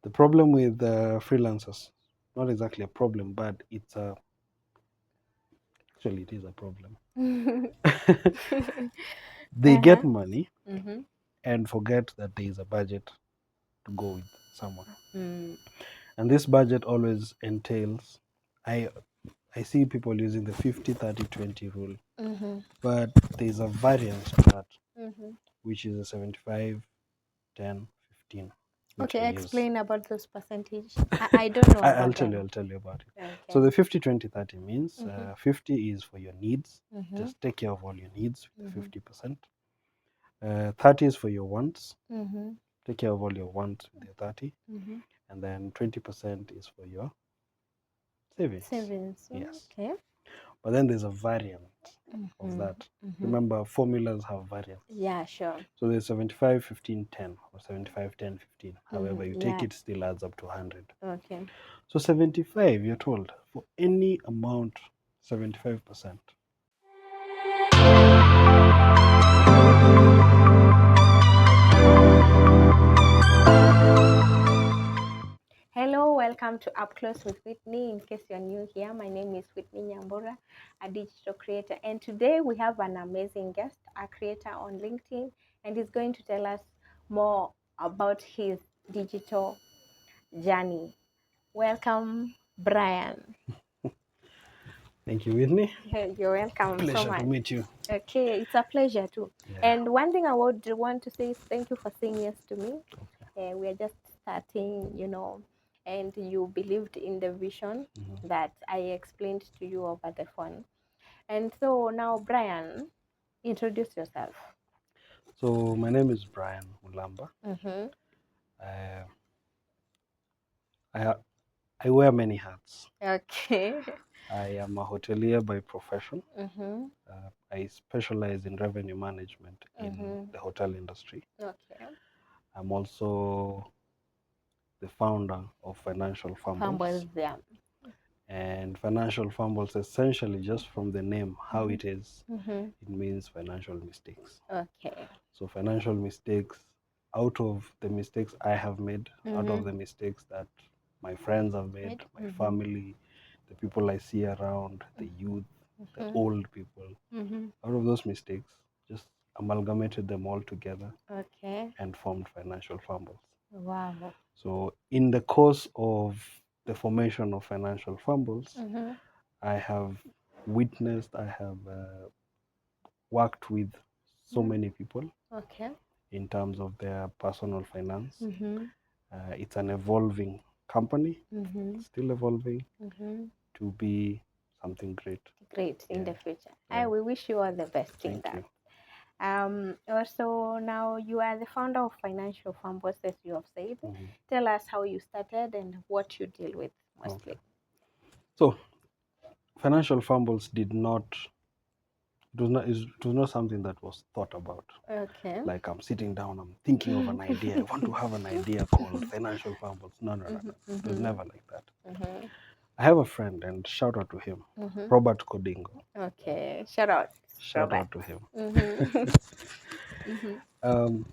The problem with freelancers, not exactly a problem, but actually it is a problem. They get Uh-huh. money Mm-hmm. and forget that there is a budget to go with someone. Mm. And this budget always entails, I I see people using the 50-30-20 rule, Mm-hmm. but there's a variance to that, Mm-hmm. which is a 75-10-15, which I Okay, use. explain about this percentage. I don't know I'll about tell you. them. I'll tell you about it. So Okay. the 50-20-30 means Mm-hmm. 50 is for your needs. Mm-hmm. Just take care of all your needs with the Mm-hmm. 50%. 30 is for your wants. Mm-hmm. Take care of all your wants with the 30. Mm-hmm. And then 20% is for your savings. Savings. Yes. Okay. But then there's a variant of Mm-hmm. that. Mm-hmm. Remember, formulas have variants. Yeah, sure. So there's 75-15-10 or 75-10-15. However you Mm-hmm. take Yeah. it, still adds up to 100. Okay. So 75, you're told, for any amount, 75%. Hello, welcome to Up Close with Whitney. In case you're new here, my name is Whitney Nyambura, a digital creator. And today we have an amazing guest, a creator on LinkedIn, and he's going to tell us more about his digital journey. Welcome, Brian. Thank you, Whitney. You're welcome so Pleasure to much. meet you. Okay, it's a pleasure too. Yeah. And one thing I would want to say is thank you for saying yes to me. We are just starting, and you believed in the vision Mhm. that I explained to you over the phone. And so now, Brian, introduce yourself. So my name is Brian Mulamba. Mm-hmm. Uh, I I wear many hats. Okay. I am a hotelier by profession. Mm-hmm. I specialize in revenue management in Mm-hmm. the hotel industry. Okay. I'm also the founder of Financial Fumbles. Fumbles, yeah. And Financial Fumbles, essentially, just from the name, how Mm-hmm. it is, Mm-hmm. it means financial mistakes. Okay. So, financial mistakes, out of the mistakes I have made, out Mm-hmm. of the mistakes that my friends have made, my Mm-hmm. family, the people I see around, the youth, the Mm-hmm. old people, Mm-hmm. out of those mistakes, just amalgamated them all together Okay. and formed Financial Fumbles. Wow. So, in the course of the formation of Financial Fumbles, Mm-hmm. I have witnessed, I have worked with so many people Okay. in terms of their personal finance. Mm-hmm. It's an evolving company, Mm-hmm. still evolving Mm-hmm. to be something great. Great in Yeah, the future. yeah. We wish you all the best in Thank that. you. Also, now you are the founder of Financial Fumbles, as you have said. Mhm. Tell us how you started and what you deal with Okay. mostly. So, Financial Fumbles did not, it was not something that was thought about. Okay. Like I'm sitting down, I'm thinking of an idea. I want to have an idea called Financial Fumbles. No, no, no, no. It was Mm-hmm. never like that. Mm-hmm. I have a friend, and shout out to him, Mm-hmm. Robert Codingo. Okay. Shout out, Shout Robert. out to him. Mm-hmm. Mm-hmm. um,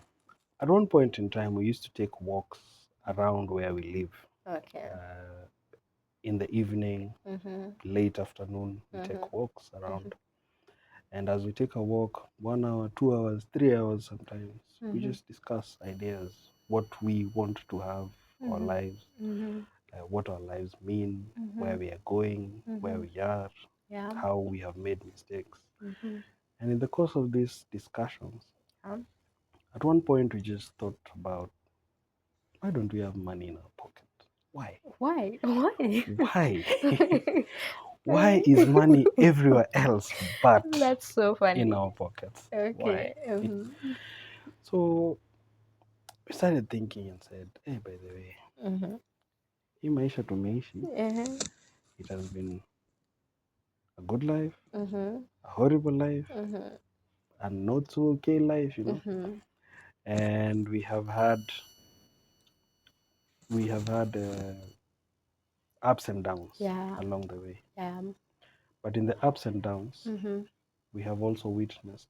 at one point in time, we used to take walks around where we live. Okay. Uh, in the evening, Mm-hmm. late afternoon, we Mm-hmm. take walks around. And as we take a walk, 1 hour, 2 hours, 3 hours sometimes, we Mm-hmm. just discuss ideas, what we want to have, our Mm-hmm. lives, Mm-hmm. what our lives mean, Mm-hmm. where we are going, where Mm-hmm. we are, Yeah. how we have made mistakes. Mm-hmm. And in the course of these discussions, Yeah. at one point we just thought about, why don't we have money in our pocket? Why? Why? Why? Why? Why is money everywhere else but That's so in funny. our pockets? Why? Okay. So we started thinking and said, hey, by the way, Mm-hmm. hii maisha tumeishi, Uh-huh. it has been a good life, Mm-hmm. a horrible life, Mm-hmm. a not so okay life, Mm-hmm. And we have had ups and downs Yeah. along the way. Yeah. But in the ups and downs, Mm-hmm. we have also witnessed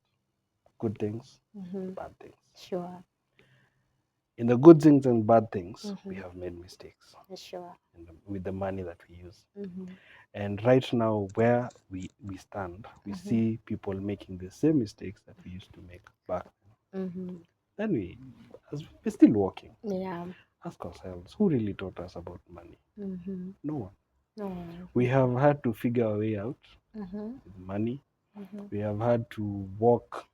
good things, Mm-hmm. bad things. Sure. in the good things and bad things, we have made mistakes Sure. with the money that we use. Mm-hmm. And right now, where we stand, we see people making the same mistakes that we used to make back then. Mm-hmm. Then as we're still walking, Yeah. ask ourselves, who really taught us about money? Mm-hmm. No one. No. We have had to figure our way out Mm-hmm. with money. Mm-hmm. We have had to walk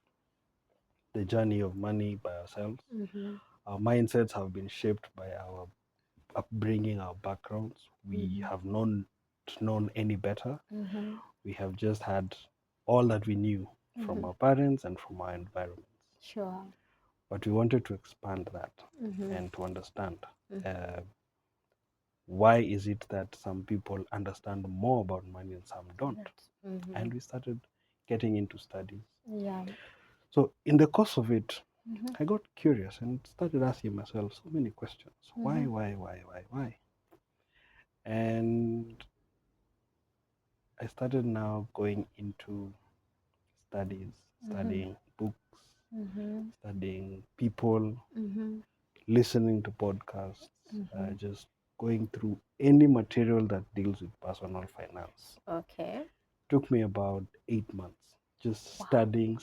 the journey of money by ourselves. Mm-hmm. Our mindsets have been shaped by our upbringing, our backgrounds. We have known any better. Mm-hmm. We have just had all that we knew from our parents and from our environments. Sure. But we wanted to expand that Mm-hmm. and to understand why is it that some people understand more about money and some don't. Mm-hmm. And we started getting into studies. Yeah. So in the course of it, Mm-hmm. I got curious and started asking myself so many questions. Why? And I started now going into studies, studying books, studying people, listening to podcasts, just going through any material that deals with personal finance. Okay. Took me about 8 months just Wow. studying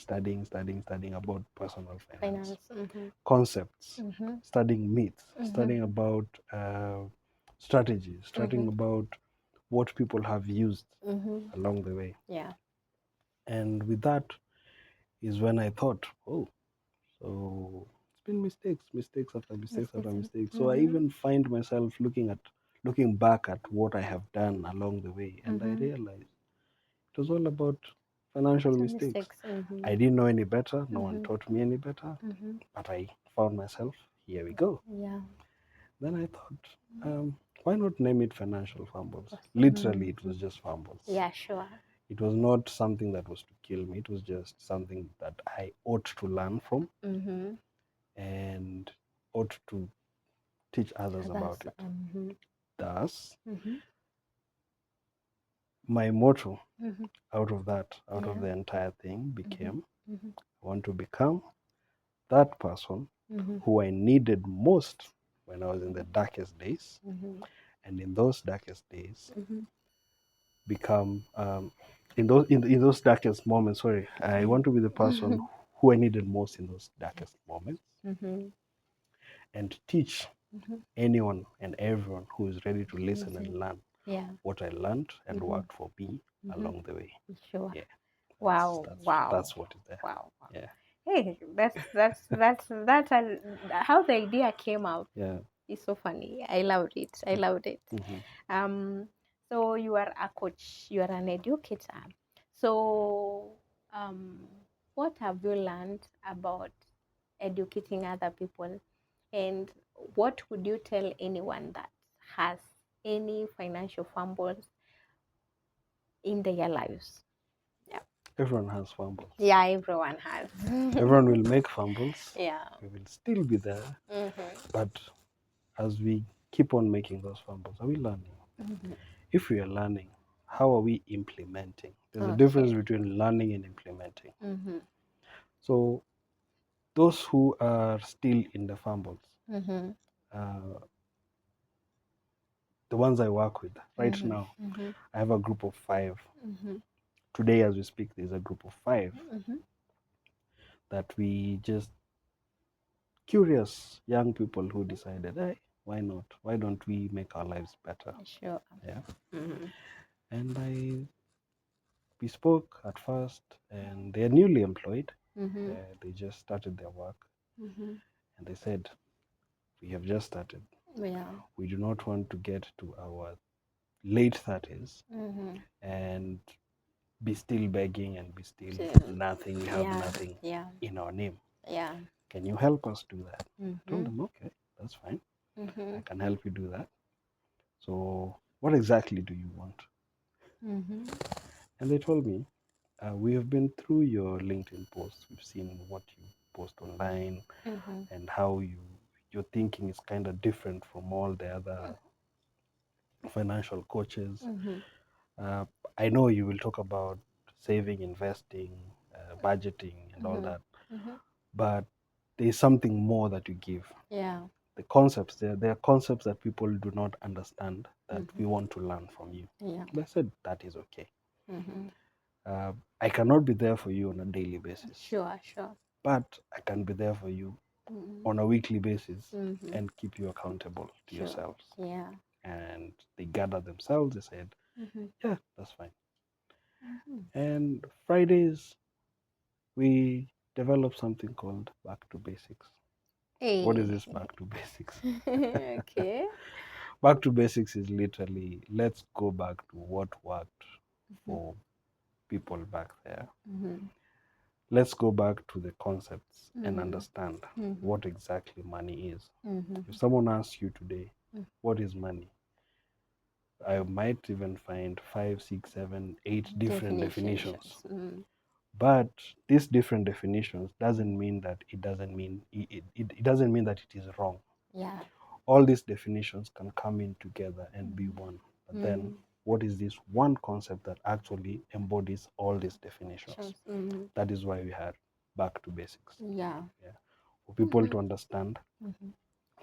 about personal finance Finance. Mm-hmm. concepts, Mm-hmm. studying myths, studying about strategies, studying about what people have used Mm-hmm. along the way. Yeah. And with that is when I thought, oh, so it's been mistakes after mistakes after mistakes. So I even find myself looking back at what I have done along the way, and I realized it was all about financial Some mistakes. mistakes. Mm-hmm. I didn't know any better. No one taught me any better. Mm-hmm. But I found myself, here we go. Yeah. Then I thought, why not name it Financial Fumbles? Awesome. Literally, it was just fumbles. Yeah, sure. It was not something that was to kill me. It was just something that I ought to learn from Mm-hmm. and ought to teach others about it. Mm-hmm. Thus, Mm-hmm. my motto Mm-hmm. out of Yeah. the entire thing became, Mm-hmm. I want to become that person Mm-hmm. who I needed most when I was in the darkest days. Mm-hmm. And in those darkest days, Mm-hmm. become in those darkest moments. Sorry, I want to be the person who I needed most in those darkest moments, Mm-hmm. and teach Mm-hmm. anyone and everyone who is ready to listen and learn Yeah. what I learned and worked for me Mm-hmm. along the way. Sure. Yeah, Wow. Wow. that's what is there. Wow. Wow. Yeah, Hey, that's how the idea came out. yeah. It's so funny. I loved it. I loved it. Um, so you are a coach. You are an educator. So, what have you learned about educating other people, and what would you tell anyone that has any financial fumbles in their lives? Yeah. Everyone has fumbles. Yeah, everyone has. Everyone will make fumbles. Yeah. We will still be there, Mm-hmm. but as we keep on making those fumbles, are we learning? Mm-hmm. If we are learning, how are we implementing? There's a Okay. difference between learning and implementing. Mm-hmm. So those who are still in the fumbles, Mm-hmm. uh, the ones I work with right Mm-hmm. now, Mm-hmm. I have a group of 5. Mm-hmm. Today, as we speak, there's a group of 5 Mm-hmm. that we just curious young people who decided, hey, why not? Why don't we make our lives better? Sure. Yeah. Mm-hmm. And we spoke at first, and they're newly employed. Mm-hmm. They just started their work, Mm-hmm. and they said, we have just started. Yeah. We do not want to get to our late 30s Mm-hmm. and be still begging and be still So, nothing. We have yeah. nothing Yeah. in our name. Yeah. Can you help us do that? I Mm-hmm. told them, okay, that's fine. Mm-hmm. I can help you do that. So, what exactly do you want? Mm-hmm. And they told me, we have been through your LinkedIn posts. We've seen what you post online Mm-hmm. and how your thinking is kind of different from all the other financial coaches. Mm-hmm. Uh, I know you will talk about saving, investing, budgeting, and all Mm-hmm. that, Mm-hmm. but there is something more that you give. Yeah. The concepts, there are concepts that people do not understand that we want to learn from you. Yeah. And I said, that is okay. Mm-hmm. I cannot be there for you on a daily basis. Sure, sure. But I can be there for you on a weekly basis and keep you accountable to Sure. yourselves. Yeah. And they gathered themselves. They said, yeah, that's fine. And Fridays, we developed something called Back to Basics. What is this Back to Basics? Okay. Back to Basics is literally, let's go back to what worked for people back there. Let's go back to the concepts and understand what exactly money is. If someone asks you today, what is money? I might even find 5, 6, 7, 8 different definitions. But these different definitions doesn't mean that it doesn't mean that it is wrong. Yeah. All these definitions can come in together and be one. But then what is this one concept that actually embodies all these definitions? That is why we had Back to Basics. Yeah. For people to understand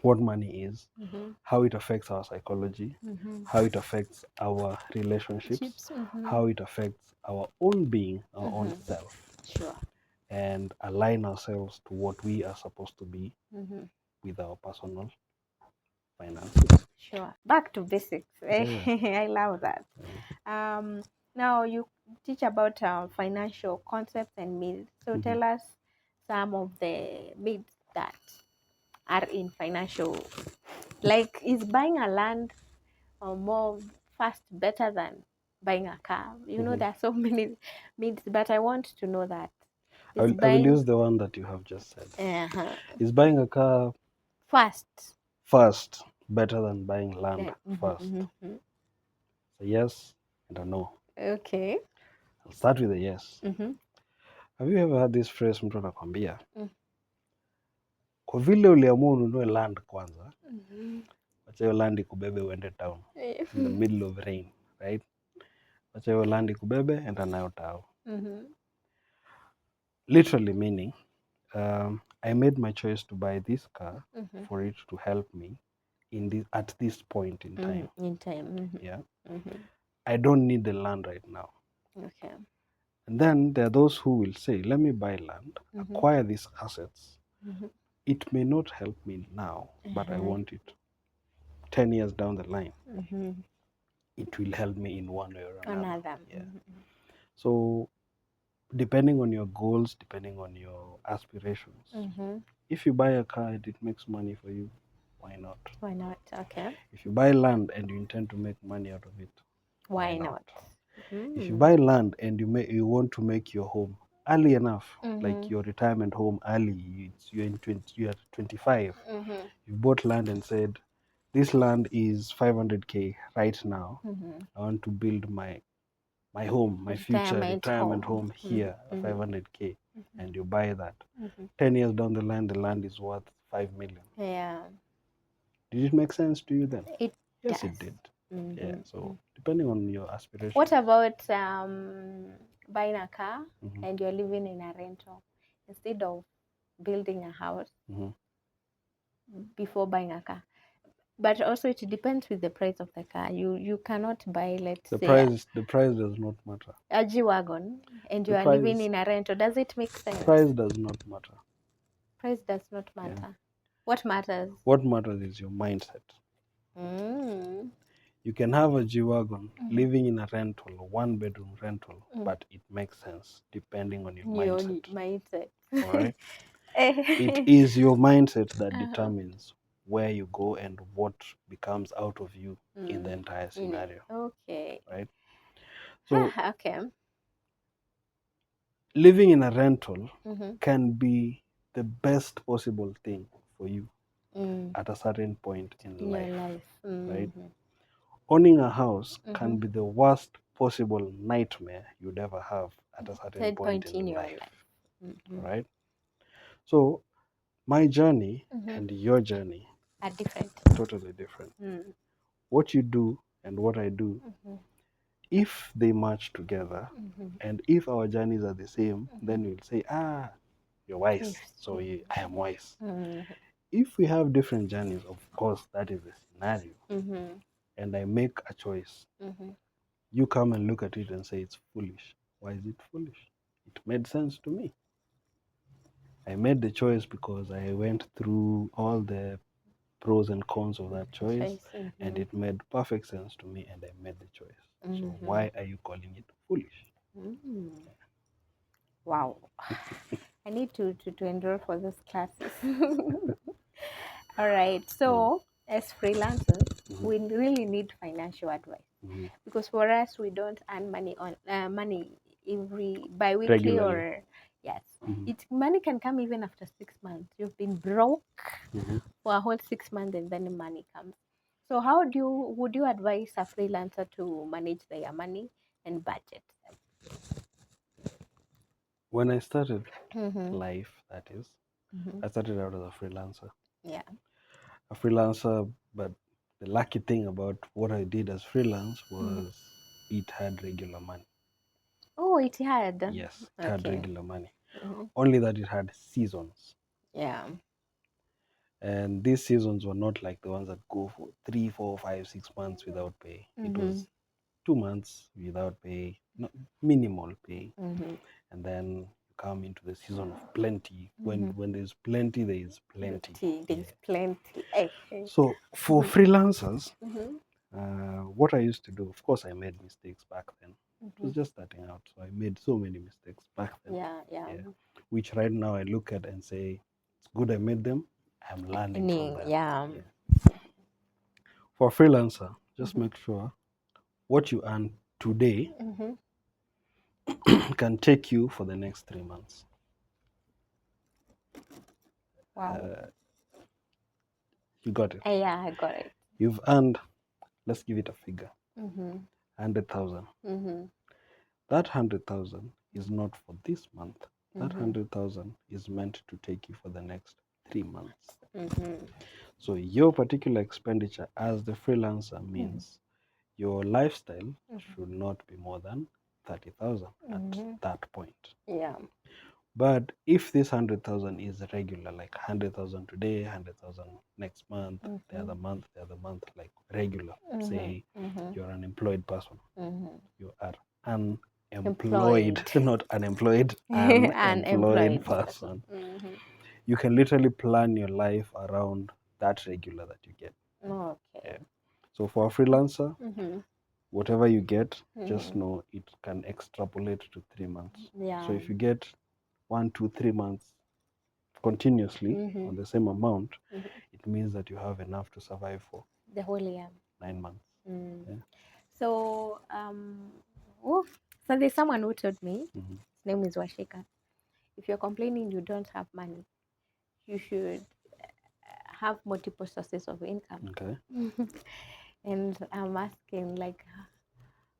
what money is, how it affects our psychology, how it affects our relationships, how it affects our own being, our own self, Sure. and align ourselves to what we are supposed to be with our personal finances. Sure. Back to basics. Yeah. I love that. Now you teach about financial concepts and myths. So tell us some of the myths that are in financial. Like, is buying a land more fast better than buying a car? You know, there are so many myths, but I want to know that. Is I will buying use the one that you have just said. Is buying a car fast first better than buying land first? Mm-hmm. A yes and a no. Okay. I'll start with a yes. Mm-hmm. Have you ever heard this phrase, mtu anakwambia kwa vile uliamua ununue land kwanza, wacha hiyo land ikubebe uende town in the middle of rain, right? Wacha hiyo land ikubebe, enda nayo town. Literally meaning, I made my choice to buy this car for it to help me at this point in time. Yeah. I don't need the land right now. Okay. And then there are those who will say, let me buy land, acquire these assets. It may not help me now, but I want it 10 years down the line. It will help me in one way or another. Yeah. So depending on your goals, depending on your aspirations, if you buy a car and it makes money for you, why not? Why not? Okay. If you buy land and you intend to make money out of it, Why not? If you buy land and you want to make your home early enough, like your retirement home early, you're 25, you bought land and said, this land is 500K right now. I want to build my home, my future retirement home here, 500K, and you buy that. 10 years down the line, the land is worth 5 million. Yeah. Did it make sense to you then? Yes, it did. Yeah. So depending on your aspirations. What about buying a car and you're living in a rental instead of building a house before buying a car? But also it depends with the price of the car. You cannot buy, let's the say, price does not matter. a G-Wagon and you are living in a rental. Does it make sense? Price does not matter. Price does not matter. Yeah. What matters? What matters is your mindset. You can have a G-Wagon living in a rental, a one-bedroom rental, but it makes sense depending on your mindset. All right? It is your mindset that determines where you go and what becomes out of you in the entire scenario. Okay. Right? So, okay. Living in a rental can be the best possible thing for you at a certain point in life. Your life. Right? Owning a house can be the worst possible nightmare you'd ever have at a certain point in life. Right? So, my journey and your journey are different. Totally different. What you do and what I do, if they match together and if our journeys are the same, then we'll say, you're wise. Yes. So I am wise. Mm-hmm. If we have different journeys, of course, that is the scenario. Mm-hmm. And I make a choice. Mm-hmm. You come and look at it and say it's foolish. Why is it foolish? It made sense to me. I made the choice because I went through all the pros and cons of that choice, Choice. and Mm-hmm. it made perfect sense to me, and I made the choice. So Mm-hmm. why are you calling it foolish? Mm. Wow. I need to enroll for those classes. All right. Mm, So, as freelancers, mhm, we really need financial advice mhm. because for us, we don't earn money every bi-weekly Regularly. or yes, Mhm, it money can come even after 6 months. You've been broke mhm. for a whole 6 months and then the money comes. So, how would you advise a freelancer to manage their money and budget? When I started Mm-hmm. life, that is, Mm-hmm. I started out as a freelancer. Yeah. A freelancer, but the lucky thing about what I did as freelance Mm-hmm. was it had regular money. Oh, it had. Yes, it had Okay. regular money. Mm-hmm. Only that it had seasons. Yeah. And these seasons were not like the ones that go for 3, 4, 5, 6 months without pay. It Mm-hmm. was 2 months without pay, no, minimal pay. Mm-hmm. And then you come into the season of plenty. Mm-hmm. When there's plenty, there is plenty. There's Yeah. plenty. Okay. So for Mm-hmm. freelancers, Mm-hmm. what I used to do, of course, I made mistakes back then. It Mm-hmm. was just starting out, so I made so many mistakes back then. Yeah. Yeah. Yeah, which right now I look at and say, it's good I made them. I'm learning from them. Yeah. Yeah. For a freelancer, just Mm-hmm. make sure what you earn today Mm-hmm. can take you for the next 3 months. Wow. You got it. Yeah, I got it. You've earned, let's give it a figure, Mm-hmm. 100,000. Mm-hmm. That 100,000 is not for this month. That Mm-hmm. 100,000 is meant to take you for the next 3 months. Mm-hmm. So your particular expenditure as the freelancer Mm-hmm. means your lifestyle Mm-hmm. should not be more than 30,000 at Mm-hmm. that point. Yeah. But if this 100,000 is regular, like 100,000 today, 100,000 next month, Mm-hmm. the other month, like regular, Mm-hmm. say Mm-hmm. you're an employed person, Mm-hmm. you are unemployed, Employed. not unemployed, unemployed Unemployed person. person. Mm-hmm. You can literally plan your life around that regular that you get. Okay. Yeah. So for a freelancer, Mm-hmm. whatever you get, just Mm-hmm. know it can extrapolate to 3 months. So Yeah. if you get 1, 2, 3 months continuously Mm-hmm. on the same amount, Mm-hmm. it means that you have enough to survive for The whole year. 9 months. Mm. Yeah. So, oh, so there's someone who told me, Mm-hmm. his name is Washika. If you're complaining you don't have money, you should have multiple sources of income. Okay. And I'm asking, like,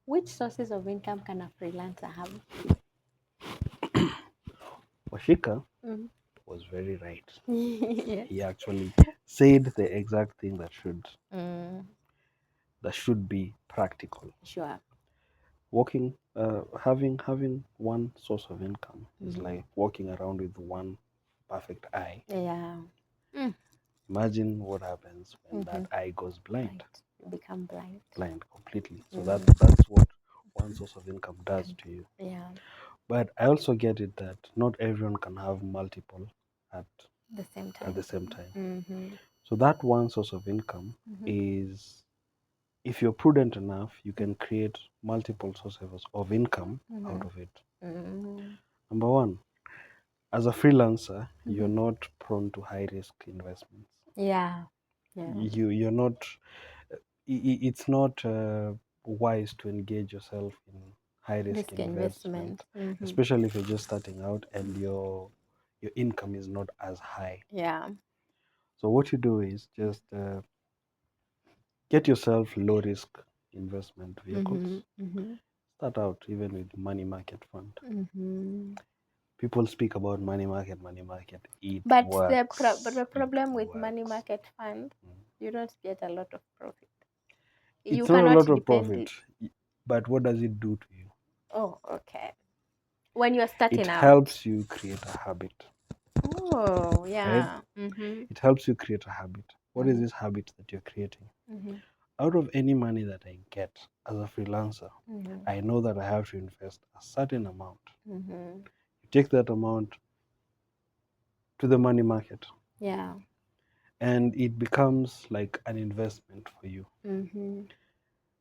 which sources of income can a freelancer have? Washika Mm. was very right. Yes. He actually said the exact thing Mm, that should be practical. sure. Having one source of income is Mm-hmm. like walking around with one perfect eye. Yeah. Mm. Imagine what happens when Mm-hmm. that eye goes blind, Blind. You become blind. blind completely. So Mm. that's what one source of income does to you. Yeah. But I also get it that not everyone can have multiple at The same at the time. same time. Mm-hmm. So that one source of income Mm-hmm. is, if you're prudent enough, you can create multiple sources of income out Mm-hmm. of it. Mm-hmm. Number one, as a freelancer, you're Mm-hmm. not prone to high risk investments. Yeah. Yeah. You're not. It's not wise to engage yourself in high risk Risk investment, investment. Mm-hmm. especially if you're just starting out and your income is not as high. Yeah. So what you do is just get yourself low risk investment Mm-hmm. vehicles. Mm-hmm. Start out even with money market fund. Mm-hmm. People speak about money market, money market. It But works. the It problem with money works. market fund, Mm. you don't get a lot of profit. You It's not a cannot lot of depend. profit, but what does it do to you? Oh, okay. When you're It starting out. helps you create a habit. Oh, right? yeah. Mm-hmm. It helps you create a habit. What is Mm-hmm. this habit that you're creating? Mm-hmm. Out of any money that I get as a freelancer, Mm-hmm. I know that I have to invest a certain amount. Mm-hmm. You take that amount to the money market, Yeah. and it becomes like an investment for you. Mm-hmm.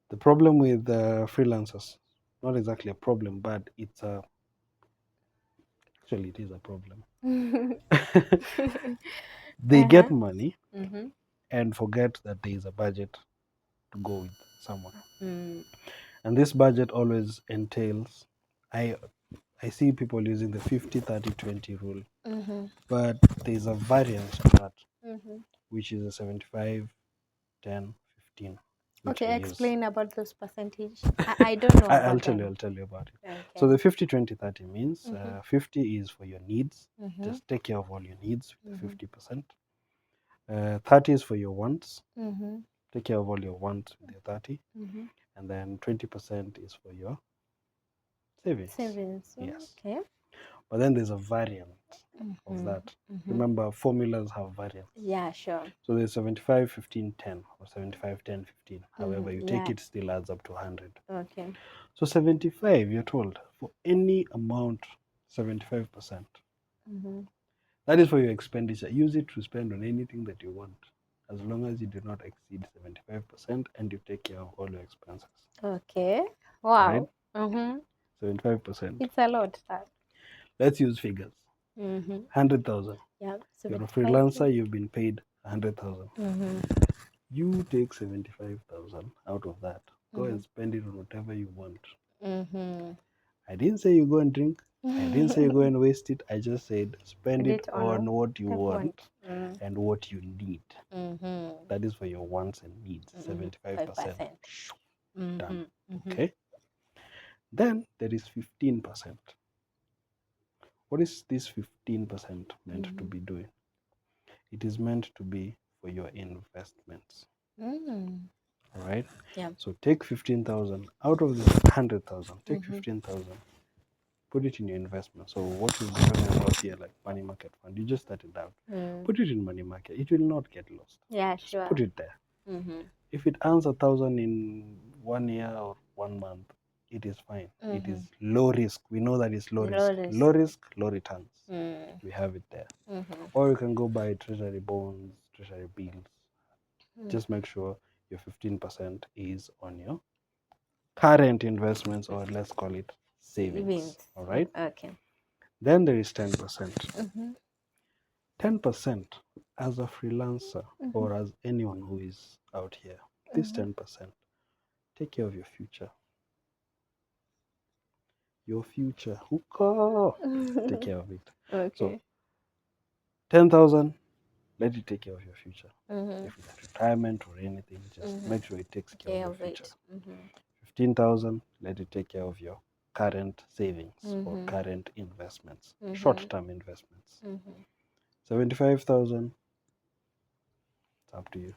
The problem with freelancers, not exactly a problem, but it's a actually it is a problem. They Uh-huh. get money Mm-hmm. and forget that there is a budget to go with someone. Mm. And this budget always entails, I I see people using the 50-30-20 rule, Mm-hmm. but there's a variance to that, Mm-hmm. which is a 75-10-15, which I Okay, use. explain about this percentage. I don't know I'll about tell you. them. I'll tell you about it. So Okay. the 50-20-30 means Mm-hmm. 50 is for your needs. Mm-hmm. Just take care of all your needs with the Mm-hmm. 50%. 30 is for your wants. Mm-hmm. Take care of all your wants with your 30. Mm-hmm. And then 20% is for your savings. Savings. Yes. Okay. But then there's a variant of Mm-hmm. that. Mm-hmm. Remember, formulas have variants. Yeah, sure. So there's 75-15-10 or 75-10-15. However you Mm-hmm. take Yeah. it, still adds up to 100. Okay. So 75, you're told, for any amount, 75%. Mm-hmm. That is for your expenditure. Use it to spend on anything that you want, as long as you do not exceed 75% and you take care of all your expenses. Okay. Right? Wow. Mm-hmm. 75%. It's a lot, that. Let's use figures. Mm-hmm. 100,000. Yeah. You're a 75. freelancer, you've been paid 100,000. Mm-hmm. You take 75,000 out of that. Go Mm-hmm. and spend it on whatever you want. Mm-hmm. I didn't say you go and drink. I didn't say you go and waste it. I just said spend Spend it it on on what you what you want. want and what you need. Mm-hmm. That is for your wants and needs. 75%. 5%. Done. Mm-hmm. Mm-hmm. Okay. Then there is 15%. What is this 15% meant to Mm-hmm. be doing? It is meant to be for your investments. Mm. All right. Yeah. So take 15,000 out of the 100,000. Take Mm-hmm. 15,000. Put it in your investment. So what is talking about here, like money market fund? You just started out. Mm. Put it in money market. It will not get lost. Yeah, Just put sure. it there. Mm-hmm. If it earns 1,000 in 1 year or 1 month, it is fine. It Mm-hmm. is low risk. We know that it's low Low risk. risk. Low risk, low returns. Mm. We have it there. Mm-hmm. Or you can go buy treasury bonds, treasury bills. Mm. Just make sure your 15% is on your current investments, or let's call it savings. Savings. All right. Okay. Then there is 10%. Mm-hmm. 10% as a freelancer Mm-hmm. or as anyone who is out here, this Mm-hmm. 10%, take care of your future. Your future. Hookah. Take care of it. So Okay. 10,000, let it take care of your future. Mm-hmm. If it's retirement or anything, just Mm-hmm. make sure it takes care of Care your of future. it. Mm-hmm. 15,000, let it take care of your current savings or Mm-hmm. current investments, Mm-hmm. short-term investments. Mm-hmm. 75,000, it's up to you.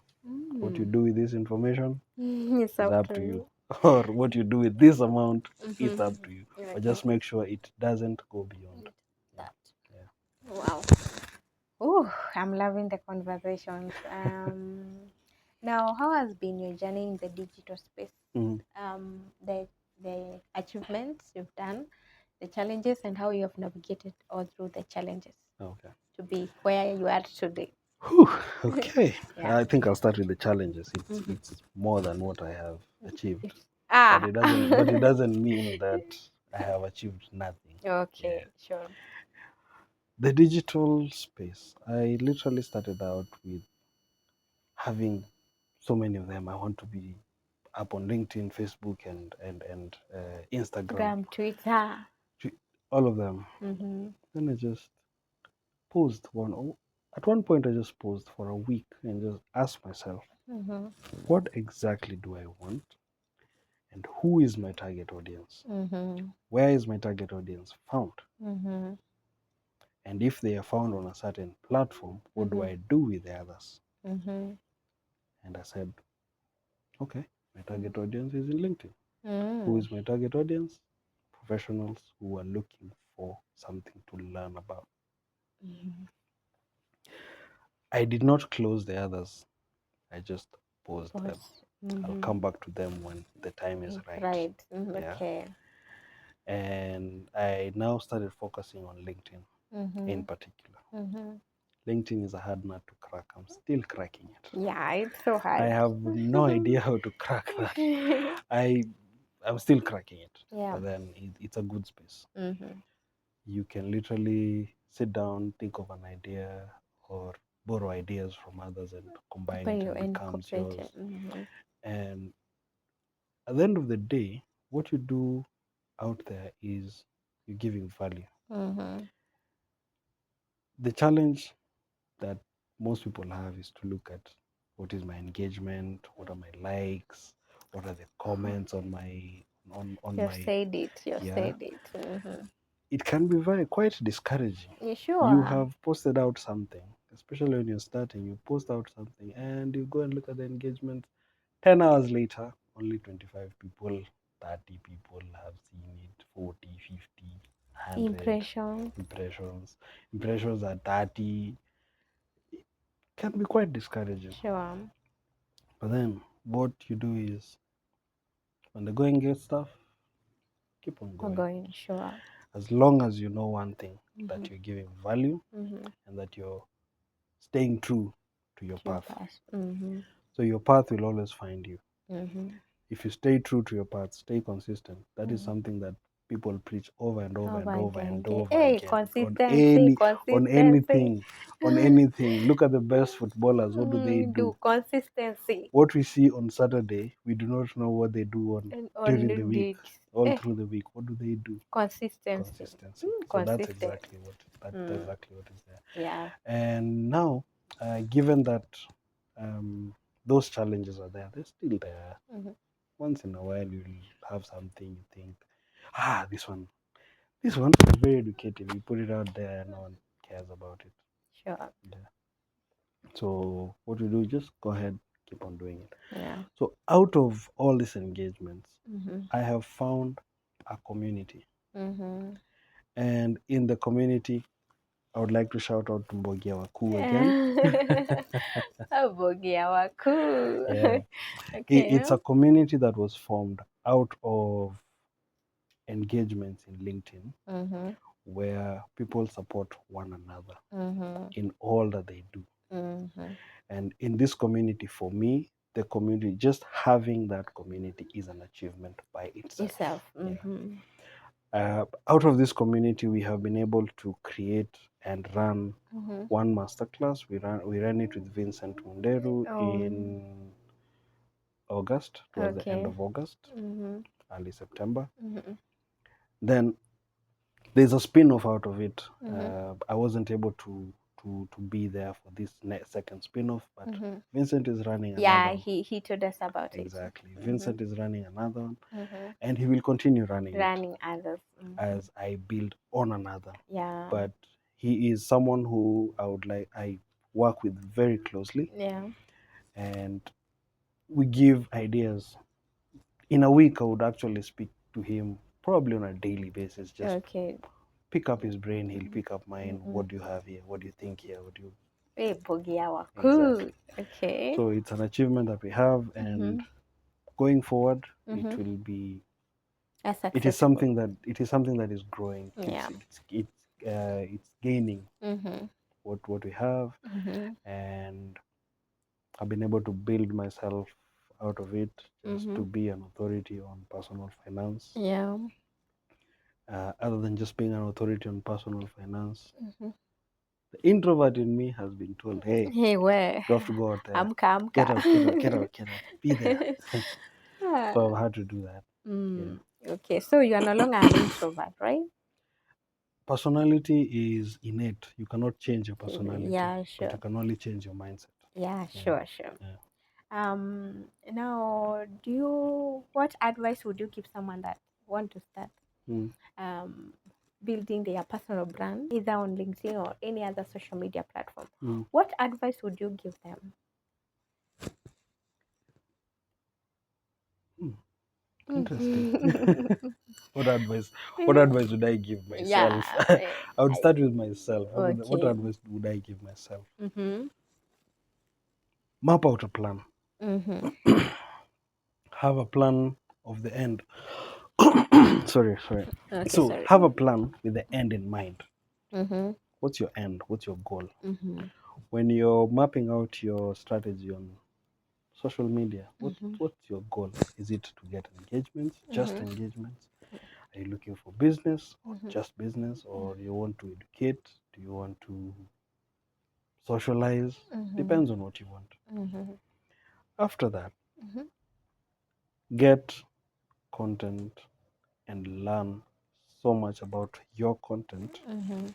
What you Mm. do with this information It's is up up to to you. me. Or what you do with this amount, it's Mm-hmm. up to you. But Okay. just make sure it doesn't go beyond. Yeah. That. Yeah. Wow. Oh, I'm loving the conversations. Now, how has been your journey in the digital space? Mhm. The achievements you've done, the challenges, and how you have navigated all through the challenges Okay. to be where you are today. Whew, okay. Yeah. I think I'll start with the challenges. Mm-hmm. It's more than what I have achieved. But Ah. it doesn't mean that I have achieved nothing. Yeah. Okay, sure. The digital space. I literally started out with having so many of them. I want to be up on LinkedIn, Facebook, and Instagram. Gram, Twitter. All of them. Mm-hmm. Then I just paused one. At one point, I just paused for a week and just asked myself, Mm-hmm. what exactly do I want? And who is my target audience? Mm-hmm. Where is my target audience found? Mm-hmm. And if they are found on a certain platform, what do Mm-hmm. I do with the others? Mm-hmm. And I said, okay, my target audience is in LinkedIn. Who Mm. is my target audience? Professionals who are looking for something to learn about. Mm-hmm. I did not close the others. I just paused them. Pause. I'll come back to them when the time is It's right. right. Yeah. Okay. And I now started focusing on LinkedIn in particular. LinkedIn is a hard nut to crack. I'm still cracking it. Yeah, it's so I hard. have no idea how to crack that. I'm still cracking it. Yeah. But then it's a good space. Mm-hmm. You can literally sit down, think of an idea, or borrow ideas from others and combine But it you and becomes incorporate yours. it. Mm-hmm. And at the end of the day, what you do out there is you're giving value. Mm-hmm. The challenge that most people have is to look at what is my engagement, what are my likes, what are the comments on my on You my said it. You yeah. said it. Mm-hmm. It can be quite discouraging. You You sure? have posted out something, especially when you're starting, you post out something and you go and look at the engagement. 10 hours later, only 25 people, 30 people have seen it, 40, 50, 100 Impression. impressions. Impressions are 30. It can be quite discouraging. Sure. But then what you do is when the going gets tough, keep on I'm going. going. Sure. As long as you know one thing, Mm-hmm. that you're giving value Mm-hmm. and that you're staying true to your Your path. past. Mm-hmm. So your path will always find you. Mm-hmm. If you stay true to your path, stay consistent. That is Mm-hmm. something that people preach over and over and Over over again, and again. over Hey, again consistency, on consistency. anything, on anything. Look at the best footballers. What do they do? Do consistency What we see on Saturday, we do not know what they do on and on during the the week, dates. all Eh, through the week. What do they do? consistency. Consistency. So that's Consistent. exactly that's Mm. exactly what is there. Yeah. And now, given that those challenges are there, they're still there. Mm-hmm. Once in a while, you'll have something you think, this one is very educative. You put it out there, no one cares about it. Sure. Yeah. So what you do, just go ahead, keep on doing it. Yeah. So out of all these engagements, Mm-hmm. I have found a community, Mm-hmm. and in the community, I would like to shout out to Mbogia Waku again. Yeah. Bogia waku. Yeah, Okay. it's a community that was formed out of engagements in LinkedIn Mm-hmm. where people support one another Mm-hmm. in all that they do. Mm-hmm. And in this community, for me, the community, just having that community is an achievement by itself. Yourself. Yeah. Mm-hmm. Out of this community, we have been able to create and run Mm-hmm. one masterclass. We ran it with Vincent Munderu Oh, in August, towards the end okay. of August, Mm-hmm. early September. Mm-hmm. Then there's a spin-off out of it. Mm-hmm. I wasn't able to be there for this second spin-off, but Mm-hmm. Vincent is running another Yeah, one. he told us about it. Exactly. Mm-hmm. Vincent is running another one, Mm-hmm. and he will continue running it Running others. Mm-hmm. as I build on another. Yeah. But he is someone who I work with very closely, Yeah. and we give ideas. In a week, I would actually speak to him probably on a daily basis, just Okay. pick up his brain, he'll pick up mine. Mm-hmm. What do you have here? What do you think here? What do you Hey, Bogia waku. exactly? Okay. So it's an achievement that we have, and Mm-hmm. going forward, Mm-hmm. it will be. A It is successful. something that is growing. Yeah. It's gaining Mm-hmm. what we have, Mm-hmm. and I've been able to build myself out of it, just Mm-hmm. to be an authority on personal finance. Yeah. Other than just being an authority on personal finance, Mm-hmm. the introvert in me has been told, "Hey, Hey, where? you have to go out there. Amka, Get amka. out, get out, get out, get out. Be there." Ah, So I've had to do that. Yeah. okay, so you are no longer an introvert, right? Personality is innate. You cannot change your personality, Yeah, but sure. you can only change your mindset. Yeah, Yeah. sure, sure. Yeah. Now, what advice would you give someone that want to start Mm. building their personal brand, either on LinkedIn or any other social media platform? Mm. What advice would you give them? Mm. Interesting. What advice? What advice would I give Yeah, myself? I would start with myself. What okay. advice would I give myself? Mm-hmm. Map out a plan. Mm-hmm. Have a plan of the end. Sorry. Okay, So sorry. have a plan with the end in mind. Mm-hmm. What's your end? What's your goal? Mm-hmm. When you're mapping out your strategy on social media, Mm-hmm. what's your goal? Is it to get engagements, just Mm-hmm. engagements? Are you looking for business or Mm-hmm. just business, or you want to educate? Do you want to socialize? Mm-hmm. Depends on what you want. Mm-hmm. After that, Mm-hmm. get content and learn so much about your content Mm-hmm.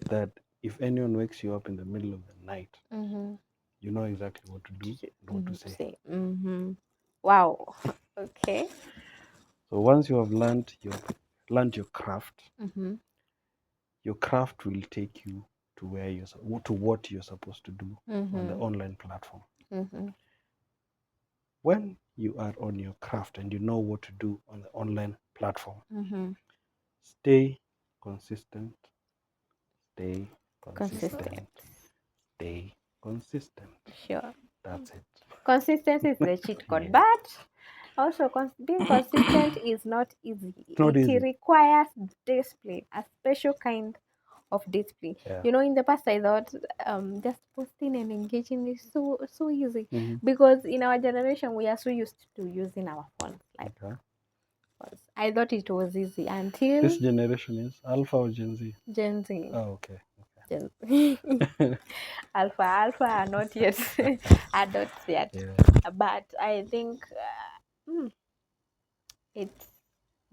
that if anyone wakes you up in the middle of the night, Mm-hmm. you know exactly what to do and what to say. Say. Mm-hmm. Wow. Okay. So once you have learned Mm-hmm. your craft will take you to to what you're supposed to do on the Mm-hmm. online platform. Mm-hmm. When you are on your craft and you know what to do on the online platform, Mm-hmm. stay consistent, stay Consistent. consistent, stay consistent. Sure. That's it. Consistency is the cheat code, Yeah. but also being consistent is not easy. It's not It easy. requires discipline, a special kind of discipline. Yeah. You know, in the past, I thought just posting and engaging is so easy Mm-hmm. because in our generation we are so used to using our phones. Like, Okay. phones. I thought it was easy This until generation is Alpha or Gen Z? Gen Z. Oh, okay. Gen Alpha are not yet adults yet, Yeah. but I think it's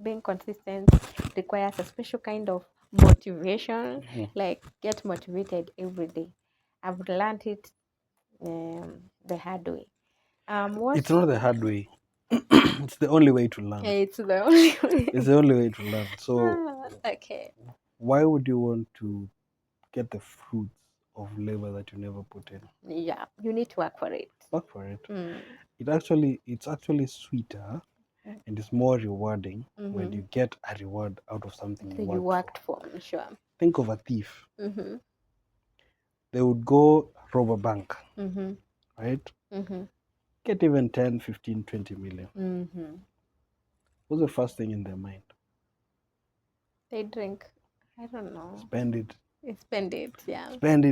being consistent requires a special kind of motivation. Mhm. Like get motivated every day. I've learned it the hard way. What? It's not the hard way. It's the only way to learn. It's the only It's way. the only way to learn. So Okay. why would you want to get the fruits of labor that you never put in? Yeah, you need to work for it. Work for it. Mm. It's actually sweeter and it's more rewarding when Mm-hmm. you get a reward out of something you So you worked for. worked for, sure. Think of a thief. Mm-hmm. They would go rob a bank, Mm-hmm. right? Mm-hmm. Get even 10, 15, 20 million. Mm-hmm. What's the first thing in their mind? They drink. I don't know. Spend it. They spend it, yeah.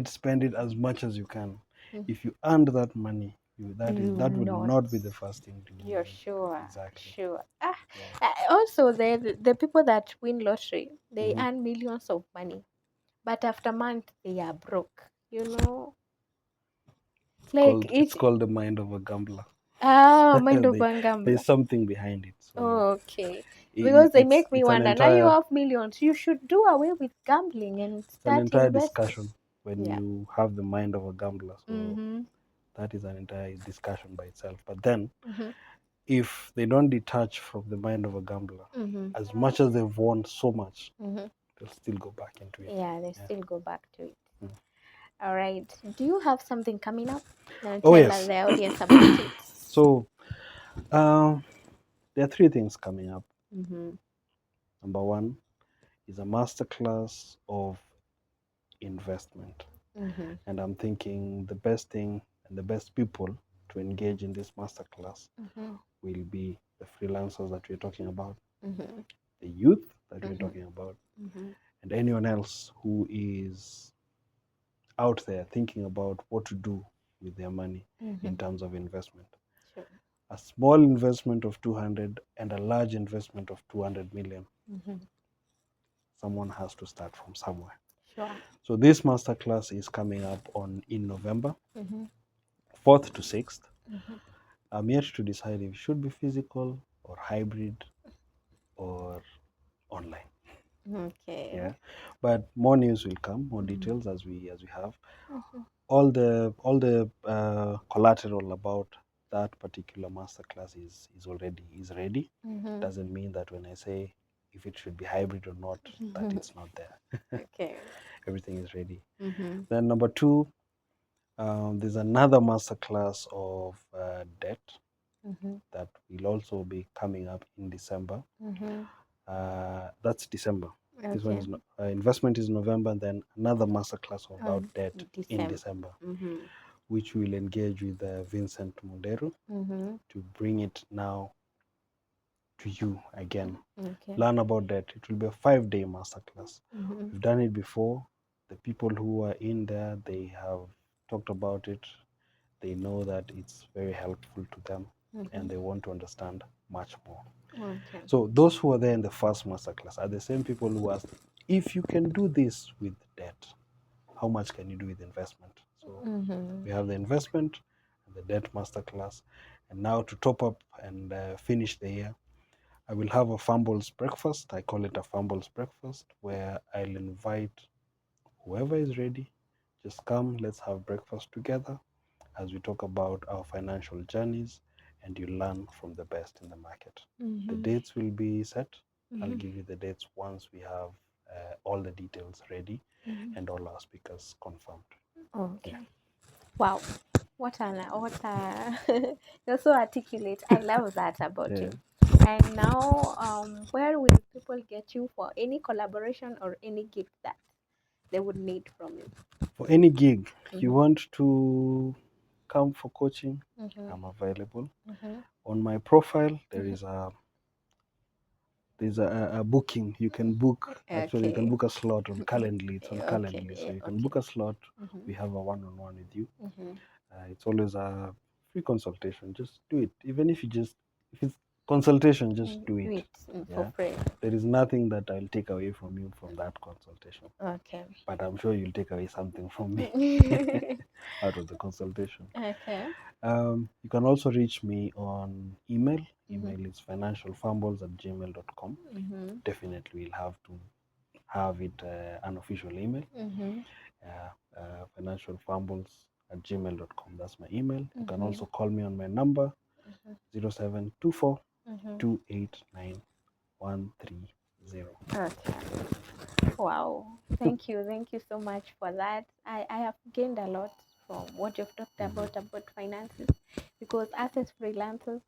Spend it as much as you can. Mm. If you earned that money, You that will would not. not be the first thing to You're move in. sure, Exactly. sure. Yeah. Also, the people that win lottery, they Mhm. earn millions of money, but after month they are broke. You know, like It's it. called the mind of a gambler. Ah, mind of They, a gambler. there's something behind it. So Okay, because they make me it's an wonder. Now you entire have millions. You should do away with gambling and start investing. discussion when Yeah. you have the mind of a gambler. So Mm-hmm. that is an entire discussion by itself. But then Mm-hmm. if they don't detach from the mind of a gambler, Mm-hmm. as much as they've won so much, Mm-hmm. they'll still go back into it. Yeah, they Yeah. still go back to it. Mm. All right. Do you have something coming up? Now Oh tell yes. the audience about it. So um, there are three things coming up. Mm-hmm. Number one is a masterclass of investment. Mm-hmm. And I'm thinking the best thing and the best people to engage in this masterclass Mm-hmm. will be the freelancers that we're talking about, Mm-hmm. the youth that we're Mm-hmm. talking about, Mm-hmm. and anyone else who is out there thinking about what to do with their money Mm-hmm. in terms of investment. Sure. A small investment of 200 and a large investment of 200 million. Mm-hmm. Someone has to start from somewhere. Sure. So this masterclass is coming up in November, Mm-hmm. 4th to 6th. Mm-hmm. I'm yet to decide if it should be physical or hybrid or online. Okay. Yeah, but more news will come, more Mm-hmm. details as we have Mm-hmm. all the collateral about that particular masterclass is ready. Mm-hmm. Doesn't mean that when I say if it should be hybrid or not, that Mm-hmm. it's not there. Okay. Everything is ready. Mm-hmm. Then number two, there's another masterclass of debt Mm-hmm. that will also be coming up in December. Mm-hmm. That's December. This one Okay. is investment is November, and then another masterclass about On debt in December. December. Mm-hmm. which we'll engage with Vincent Mundero to bring it now to you again. Okay. Learn about that. It will be a 5-day masterclass. Mm-hmm. We've done it before. The people who are in there, they have talked about it. They know that it's very helpful to them and they want to understand much more. Okay. So those who are there in the first masterclass are the same people who asked, if you can do this with debt, how much can you do with investment? So we have the investment and the debt masterclass. And now to top up and finish the year, I will have a Fumbles breakfast. I call it a Fumbles breakfast, where I'll invite whoever is ready. Just come, let's have breakfast together as we talk about our financial journeys and you learn from the best in the market. The dates will be set. I'll give you the dates once we have all the details ready and all our speakers confirmed. Okay. Yeah. Wow. You're so articulate. I love that about Yeah. you. And now, where will people get you for any collaboration or any gift that they would need from you? For any gig you Mm-hmm. want to come for coaching, Mm-hmm. I'm available. Mm-hmm. On my profile, Mm-hmm. there's a booking. You can book, actually, you can Okay. book a slot on Calendly. It's on Okay. Calendly. So you can Okay. book a slot. Mm-hmm. We have a one-on-one with you. Mm-hmm. It's always a free consultation. Just do it. Even if it's consultation, just do Do it. it for Yeah. free. There is nothing that I'll take away from you from that consultation. Okay. But I'm sure you'll take away something from me out of the consultation. Okay. You can also reach me on email. Mm-hmm. Email is financialfumbles@gmail.com. Mm-hmm. Definitely we'll have to have it an official email. Mm-hmm. Financialfumbles@gmail.com. That's my email. You can Mm-hmm. also call me on my number Mm-hmm. 0724 Mm-hmm. 289 130. Okay. Wow. Thank you so much for that. I have gained a lot from what you've talked about finances, because as freelancers,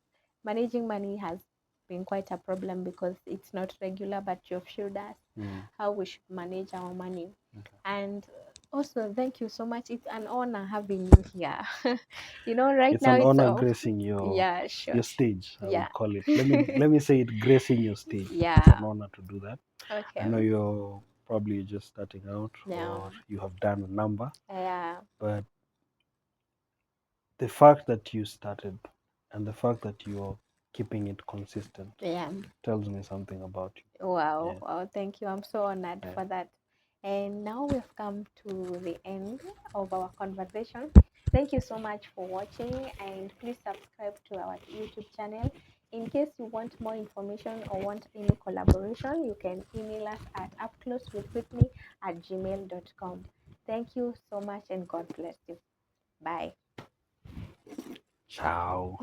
managing money has been quite a problem because it's not regular, but you've showed us how we should manage our money. Okay. And also, thank you so much. It's an honor having you here. Right It's now an it's honor off. gracing Yeah, sure. your stage, I Yeah. would call it. Let me say it, gracing your stage. It's Yeah. an honor to do that. I Okay. know you're probably just starting out Yeah. or you have done a number, Yeah. but the fact that you started and the fact that you're keeping it consistent Yeah. tells me something about you. Wow. Yeah. Wow. Thank you. I'm so honored Yeah. for that. And now we've come to the end of our conversation. Thank you so much for watching, and please subscribe to our YouTube channel. In case you want more information or want any collaboration, you can email us at upclosewithwhitney@gmail.com. Thank you so much, and God bless you. Bye. Ciao.